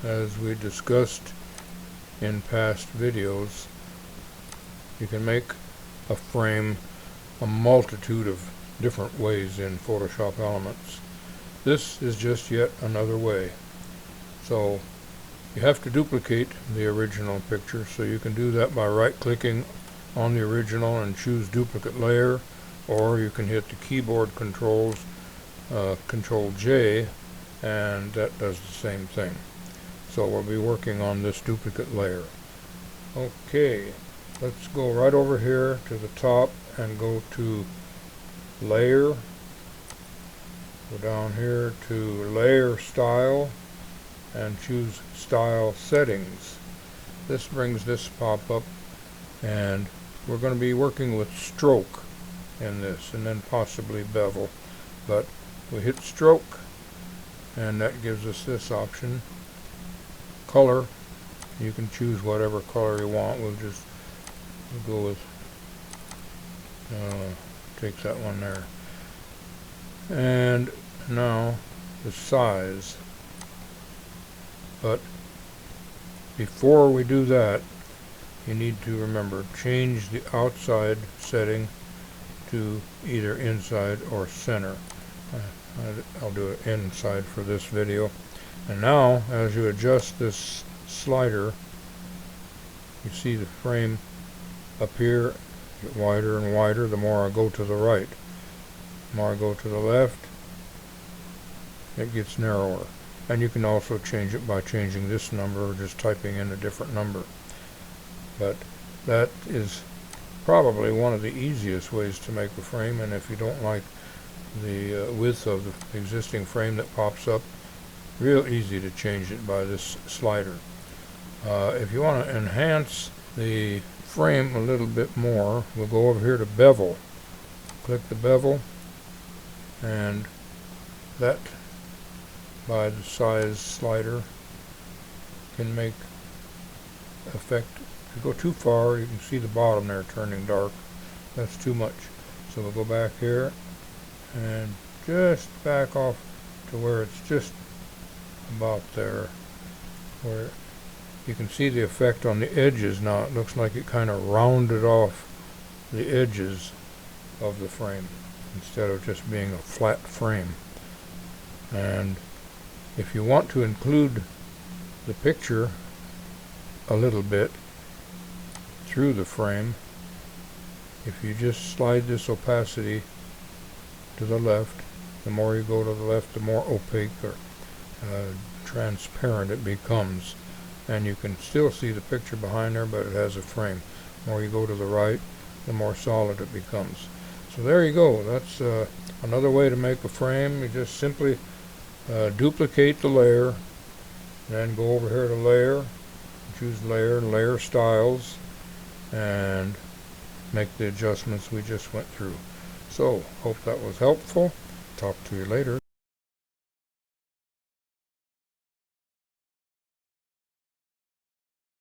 as we discussed in past videos, you can make a frame a multitude of different ways in Photoshop Elements. This is just yet another way. So you have to duplicate the original picture, so you can do that by right-clicking on the original and choose duplicate layer, or you can hit the keyboard controls, Control J, and that does the same thing. So we'll be working on this duplicate layer. Okay, let's go right over here to the top and go to Layer. Go down here to Layer Style and choose Style Settings. This brings this pop-up, and we're going to be working with stroke in this, and then possibly bevel. But we hit stroke, and that gives us this option. Color, you can choose whatever color you want. We'll go with takes that one there. And now the size. But before we do that, you need to remember, change the outside setting to either inside or center. I'll do it inside for this video. And now, as you adjust this slider, you see the frame appear, get wider and wider the more I go to the right. The more I go to the left, it gets narrower. And you can also change it by changing this number or just typing in a different number. But that is probably one of the easiest ways to make a frame, and if you don't like the width of the existing frame that pops up, real easy to change it by this slider. If you want to enhance the frame a little bit more, we'll go over here to Bevel. Click the Bevel, and that, by the size slider, can make effect. If you go too far, you can see the bottom there turning dark. That's too much. So we'll go back here and just back off to where it's just about there, where you can see the effect on the edges. Now it looks like it kind of rounded off the edges of the frame instead of just being a flat frame. And if you want to include the picture a little bit through the frame, if you just slide this opacity to the left, the more you go to the left, the more opaque or transparent it becomes, and you can still see the picture behind there, but it has a frame. The more you go to the right, the more solid it becomes. So there you go. That's another way to make a frame. You just simply duplicate the layer, then go over here to Layer, choose Layer and Layer Styles, and make the adjustments we just went through. So, hope that was helpful. Talk to you later.